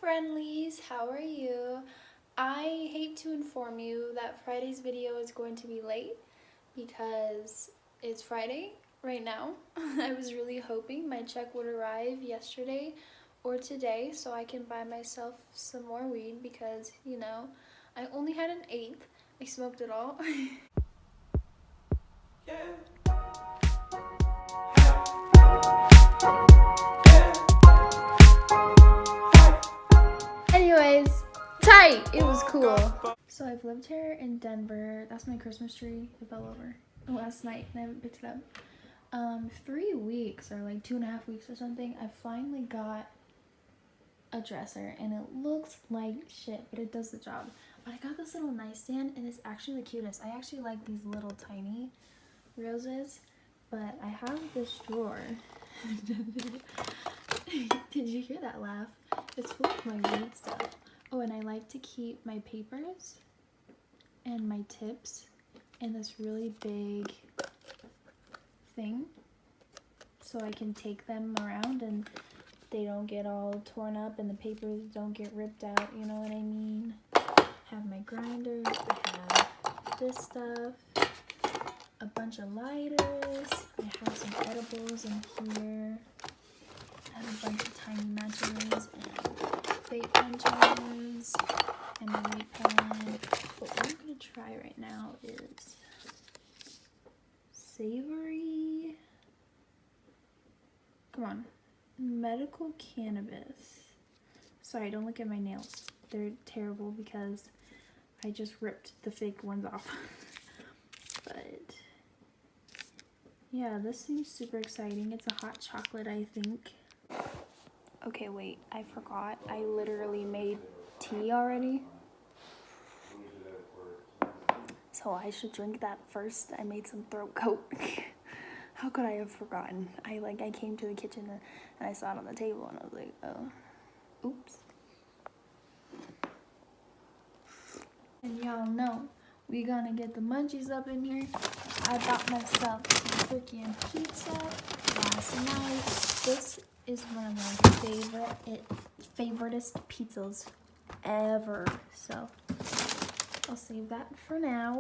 friendlies, how are you? I hate to inform you that Friday's video is going to be late because it's Friday right now. I was really hoping my check would arrive yesterday or today so I can buy myself some more weed because, you know, I only had an eighth. I smoked it all. Anyways, tight! It was cool. So I've lived here in Denver. That's my Christmas tree. It fell over last night and I haven't picked it up. 3 weeks or like 2.5 weeks or something. I finally got a dresser and it looks like shit, but it does the job. But I got this little nightstand and it's actually the cutest. I actually like these little tiny roses, but I have this drawer. Did you hear that laugh? It's full of my weed stuff. Oh, and I like to keep my papers and my tips in this really big thing so I can take them around and they don't get all torn up and the papers don't get ripped out, you know what I mean? I have my grinders, I have this stuff, a bunch of lighters, I have some edibles in here, I have a bunch of tiny matches and vape punches and my vape pen. But what I'm going to try right now is savory, come on, medical cannabis. Sorry, don't look at my nails. They're terrible because I just ripped the fake ones off. But yeah, this seems super exciting. It's a hot chocolate, I think. Okay, wait, I forgot. I literally made tea already. So I should drink that first. I made some throat coat. How could I have forgotten? I came to the kitchen and I saw it on the table and I was like, oh, oops. And y'all know we gonna get the munchies up in here. I bought myself some freaking pizza last night. This is one of my favoriteest pizzas ever. So I'll save that for now.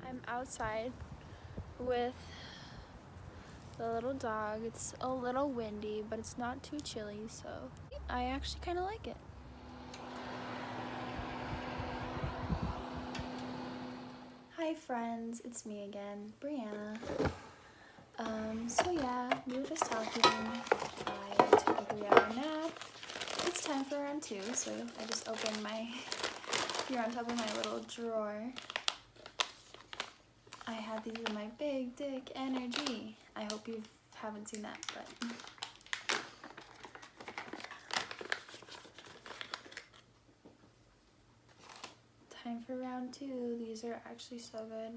I'm outside with the little dog. It's a little windy, but it's not too chilly, so I actually kind of like it. Hi friends, it's me again, Brianna. So yeah, we were just talking. I took a 3-hour nap. It's time for round 2, so I just opened here on top of my little drawer. I had these in my big dick energy. I hope you haven't seen that, but time for round 2. These are actually so good.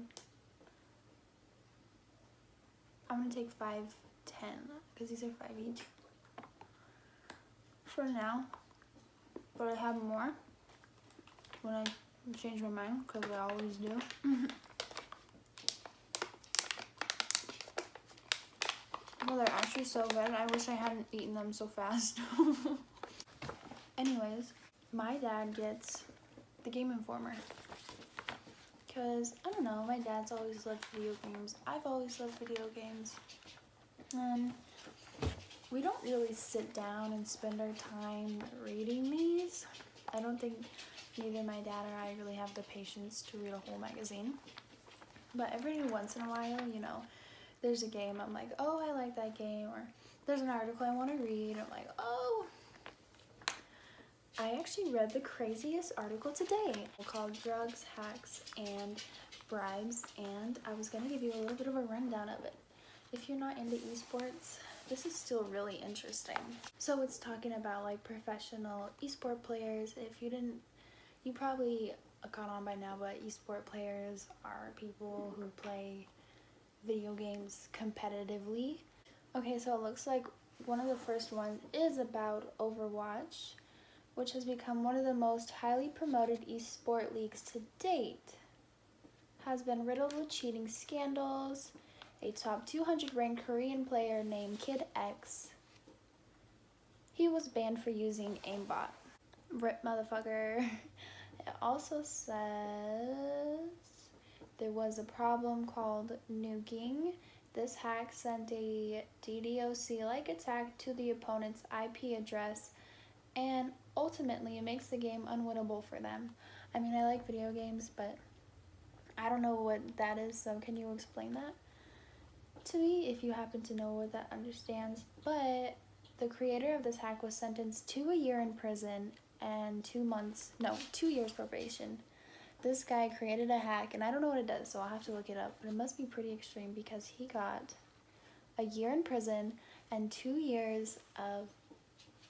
I'm gonna take 5, 10 because these are 5 each for now, but I have more when I change my mind because I always do. Well, they're actually so good. I wish I hadn't eaten them so fast. Anyways, my dad gets the Game Informer. Because, I don't know, my dad's always loved video games. I've always loved video games. And we don't really sit down and spend our time reading these. I don't think neither my dad or I really have the patience to read a whole magazine. But every once in a while, you know, there's a game, I'm like, oh, I like that game, or there's an article I want to read, I'm like, oh. I actually read the craziest article today called Drugs, Hacks, and Bribes, and I was going to give you a little bit of a rundown of it. If you're not into esports, this is still really interesting. So it's talking about like professional esport players. If you didn't, you probably caught on by now, but esport players are people who play video games competitively. Okay, so it looks like one of the first ones is about Overwatch, which has become one of the most highly promoted esport leagues to date. Has been riddled with cheating scandals. A top 200 ranked Korean player named Kid X. He was banned for using aimbot. Rip motherfucker. It also says there was a problem called nuking. This hack sent a DDoC-like attack to the opponent's IP address, and ultimately it makes the game unwinnable for them. I mean, I like video games, but I don't know what that is, so can you explain that to me if you happen to know what that understands? But the creator of this hack was sentenced to a year in prison and 2 years probation. This guy created a hack, and I don't know what it does, so I'll have to look it up, but it must be pretty extreme because he got a year in prison and 2 years of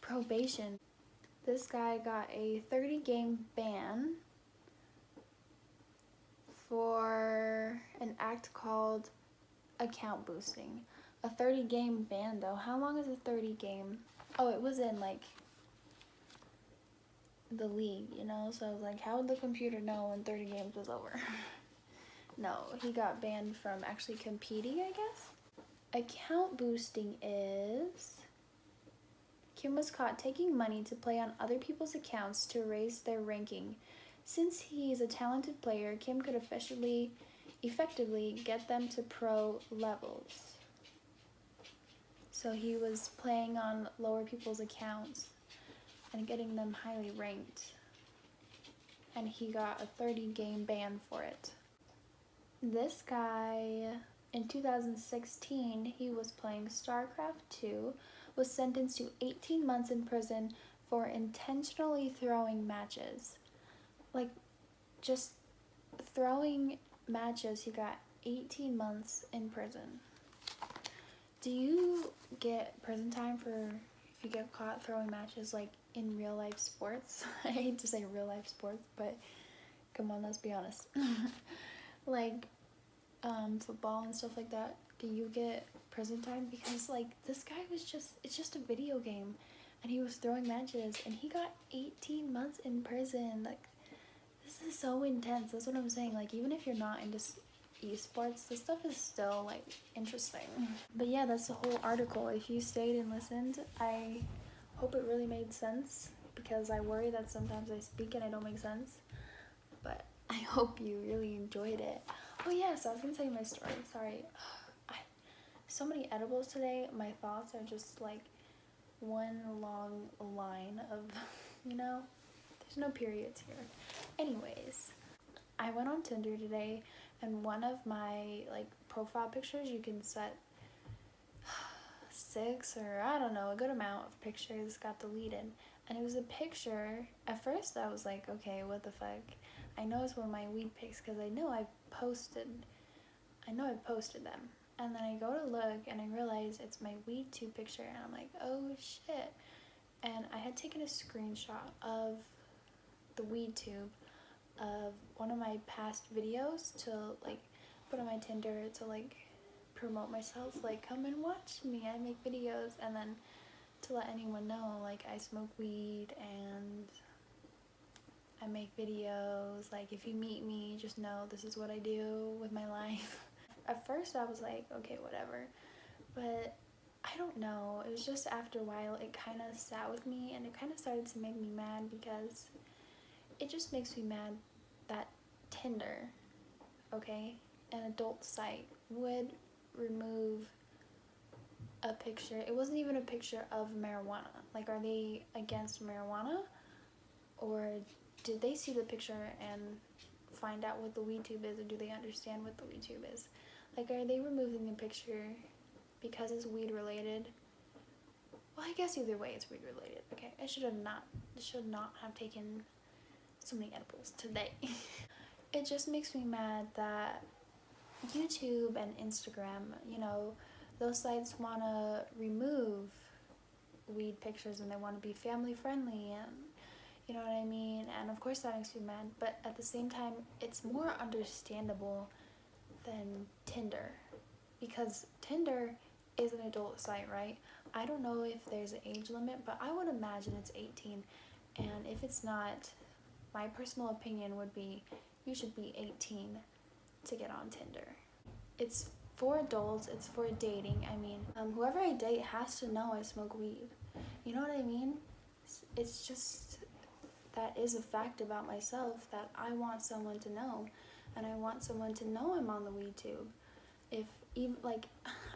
probation. This guy got a 30-game ban for an act called account boosting. A 30-game ban though. How long is a 30-game? Oh, it was in like the league, you know? So I was like, how would the computer know when 30 games was over? No, he got banned from actually competing, I guess. Account boosting is Kim was caught taking money to play on other people's accounts to raise their ranking. Since he's a talented player, Kim could effectively get them to pro levels. So he was playing on lower people's accounts and getting them highly ranked. And he got a 30-game ban for it. This guy, in 2016, he was playing StarCraft 2, was sentenced to 18 months in prison for intentionally throwing matches. Like, just throwing matches, he got 18 months in prison. Do you get prison time for if you get caught throwing matches, like, in real life sports? I hate to say real life sports, but come on, let's be honest. Like, football and stuff like that. Do you get prison time? Because, like, this guy was it's just a video game, and he was throwing matches, and he got 18 months in prison. Like, this is so intense. That's what I'm saying. Like, even if you're not into esports, this stuff is still, like, interesting. But yeah, that's the whole article. If you stayed and listened, I hope it really made sense, because I worry that sometimes I speak and I don't make sense. But I hope you really enjoyed it. Oh yeah, so I was gonna tell you my story. Sorry. So many edibles today. My thoughts are just like one long line of, you know, there's no periods here. Anyways, I went on Tinder today, and one of my like profile pictures, you can set 6 or I don't know, a good amount of pictures got deleted. And it was a picture. At first I was like, okay, what the fuck? I know it's one of my weed pics because I know I've posted them. And then I go to look and I realize it's my WeedTube picture, and I'm like, oh shit. And I had taken a screenshot of the WeedTube of one of my past videos to like put on my Tinder to like promote myself, like come and watch me, I make videos, and then to let anyone know like I smoke weed and I make videos, like if you meet me, just know this is what I do with my life. At first I was like, okay, whatever, but I don't know, it was just after a while it kind of sat with me, and it kind of started to make me mad, because it just makes me mad that Tinder, okay, an adult site, would remove a picture. It wasn't even a picture of marijuana. Like, are they against marijuana? Or did they see the picture and find out what the WeedTube is, or do they understand what the WeedTube is? Like, are they removing the picture because it's weed related? Well, I guess either way it's weed related. Okay, I should not have taken so many edibles today. It just makes me mad that YouTube and Instagram, you know, those sites want to remove weed pictures and they want to be family friendly, and you know what I mean? And of course that makes me mad, but at the same time, it's more understandable than Tinder, because Tinder is an adult site, right? I don't know if there's an age limit, but I would imagine it's 18, and if it's not, my personal opinion would be you should be 18 to get on Tinder. It's for adults, it's for dating. I mean, whoever I date has to know I smoke weed. You know what I mean? It's just, that is a fact about myself that I want someone to know, and I want someone to know I'm on the WeedTube. If even, like,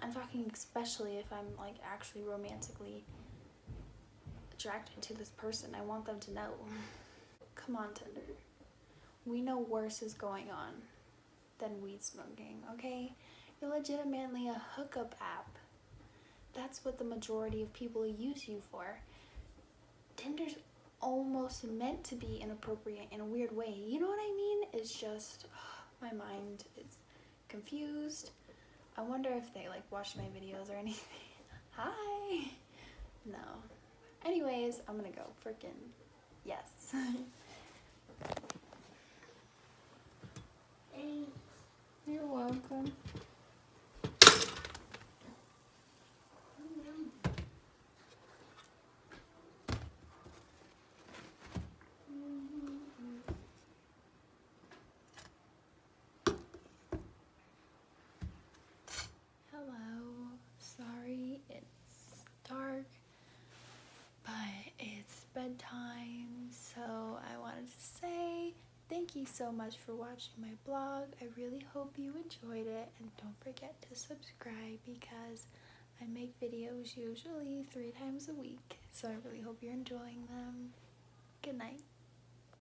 I'm talking especially if I'm like actually romantically attracted to this person, I want them to know. Come on, Tinder. We know worse is going on than weed smoking, okay? You're legitimately a hookup app. That's what the majority of people use you for. Tinder's almost meant to be inappropriate in a weird way. You know what I mean? It's just, my mind is confused. I wonder if they like watch my videos or anything. Hi! No. Anyways, I'm gonna go. Freaking yes. You're welcome. Hello. Sorry, it's dark, but it's bedtime, so I wanted to say thank you so much for watching my vlog. I really hope you enjoyed it, and don't forget to subscribe because I make videos usually 3 times a week, so I really hope you're enjoying them. Good night.